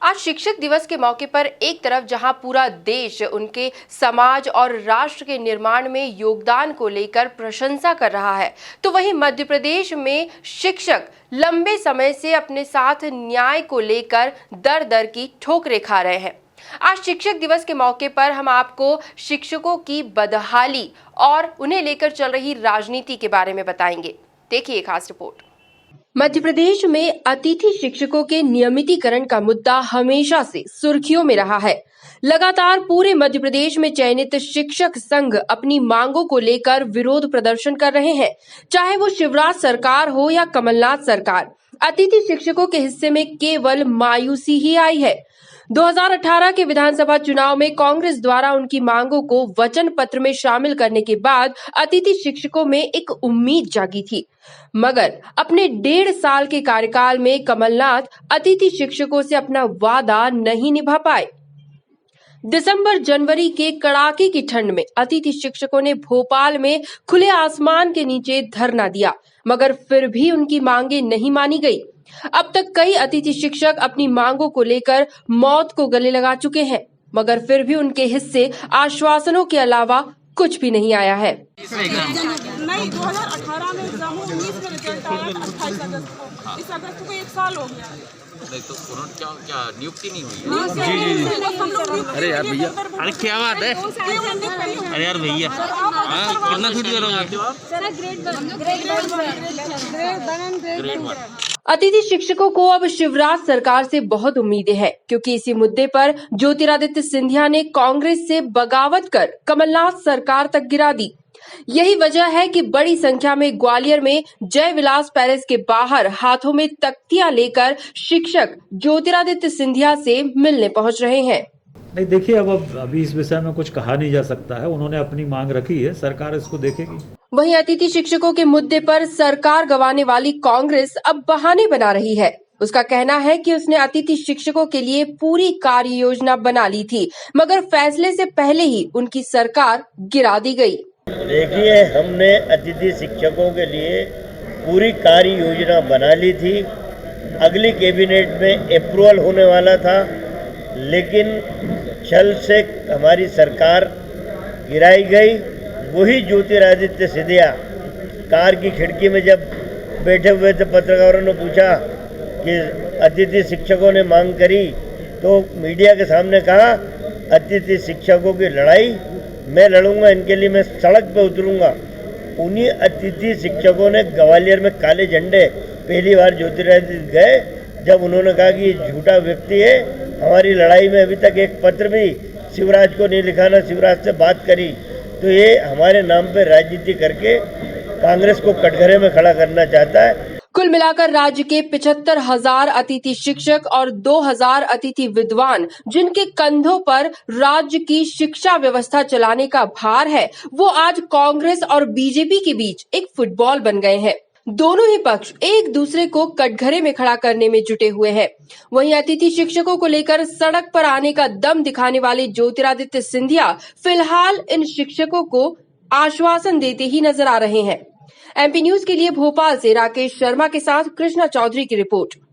आज शिक्षक दिवस के मौके पर एक तरफ जहां पूरा देश उनके समाज और राष्ट्र के निर्माण में योगदान को लेकर प्रशंसा कर रहा है, तो वहीं मध्य प्रदेश में शिक्षक लंबे समय से अपने साथ न्याय को लेकर दर दर की ठोकरें खा रहे हैं। आज शिक्षक दिवस के मौके पर हम आपको शिक्षकों की बदहाली और उन्हें लेकर चल रही राजनीति के बारे में बताएंगे। देखिए खास रिपोर्ट। मध्य प्रदेश में अतिथि शिक्षकों के नियमितीकरण का मुद्दा हमेशा से सुर्खियों में रहा है। लगातार पूरे मध्य प्रदेश में चयनित शिक्षक संघ अपनी मांगों को लेकर विरोध प्रदर्शन कर रहे हैं, चाहे वो शिवराज सरकार हो या कमलनाथ सरकार। अतिथि शिक्षकों के हिस्से में केवल मायूसी ही आई है। 2018 के विधानसभा चुनाव में कांग्रेस द्वारा उनकी मांगों को वचन पत्र में शामिल करने के बाद अतिथि शिक्षकों में एक उम्मीद जागी थी, मगर अपने 1.5 साल के कार्यकाल में कमलनाथ अतिथि शिक्षकों से अपना वादा नहीं निभा पाए। दिसंबर जनवरी के कड़ाके की ठंड में अतिथि शिक्षकों ने भोपाल में खुले आसमान के नीचे धरना दिया, मगर फिर भी उनकी मांगे नहीं मानी गई। अब तक कई अतिथि शिक्षक अपनी मांगों को लेकर मौत को गले लगा चुके हैं, मगर फिर भी उनके हिस्से आश्वासनों के अलावा कुछ भी नहीं आया है। नहीं, 2018 में एग्जाम हुआ, 19 में रिजल्ट आया, 28 अगस्त को। इस अगस्त को 1 साल हो गया। नहीं तो उन्होंने क्या नियुक्ति नहीं हुई? जी। अरे यार भैया, अरे क्या बात है? अरे यार भैया, कितना छूट ग्रेड 1। अतिथि शिक्षकों को अब शिवराज सरकार से बहुत उम्मीदें हैं, क्योंकि इसी मुद्दे पर ज्योतिरादित्य सिंधिया ने कांग्रेस से बगावत कर कमलनाथ सरकार तक गिरा दी। यही वजह है कि बड़ी संख्या में ग्वालियर में जय विलास पैलेस के बाहर हाथों में तख्तियां लेकर शिक्षक ज्योतिरादित्य सिंधिया से मिलने पहुंच रहे हैं। नहीं, देखिए, अब अभी इस विषय में कुछ कहा नहीं जा सकता है। उन्होंने अपनी मांग रखी है, सरकार इसको देखेगी। वहीं अतिथि शिक्षकों के मुद्दे पर सरकार गंवाने वाली कांग्रेस अब बहाने बना रही है। उसका कहना है कि उसने अतिथि शिक्षकों के लिए पूरी कार्य योजना बना ली थी, मगर फैसले से पहले ही उनकी सरकार गिरा दी गई। देखिए, हमने अतिथि शिक्षकों के लिए पूरी कार्य योजना बना ली थी। अगली कैबिनेट में अप्रूवल होने वाला था, लेकिन छल से हमारी सरकार गिराई गई। वही ज्योतिरादित्य सिंधिया कार की खिड़की में जब बैठे हुए थे, पत्रकारों ने पूछा कि अतिथि शिक्षकों ने मांग करी, तो मीडिया के सामने कहा, अतिथि शिक्षकों की लड़ाई मैं लड़ूंगा, इनके लिए मैं सड़क पे उतरूंगा। उन्हीं अतिथि शिक्षकों ने ग्वालियर में काले झंडे पहली बार ज्योतिरादित्य गए, जब उन्होंने कहा कि ये झूठा व्यक्ति है, हमारी लड़ाई में अभी तक एक पत्र भी शिवराज को नहीं लिखा, ना शिवराज से बात करी। तो ये हमारे नाम पे राजनीति करके कांग्रेस को कटघरे में खड़ा करना चाहता है। कुल मिलाकर राज्य के 75,000 अतिथि शिक्षक और 2,000 अतिथि विद्वान, जिनके कंधों पर राज्य की शिक्षा व्यवस्था चलाने का भार है, वो आज कांग्रेस और बीजेपी के बीच एक फुटबॉल बन गए हैं। दोनों ही पक्ष एक दूसरे को कटघरे में खड़ा करने में जुटे हुए हैं। वहीं अतिथि शिक्षकों को लेकर सड़क पर आने का दम दिखाने वाले ज्योतिरादित्य सिंधिया फिलहाल इन शिक्षकों को आश्वासन देते ही नजर आ रहे हैं। एमपी न्यूज के लिए भोपाल से राकेश शर्मा के साथ कृष्णा चौधरी की रिपोर्ट।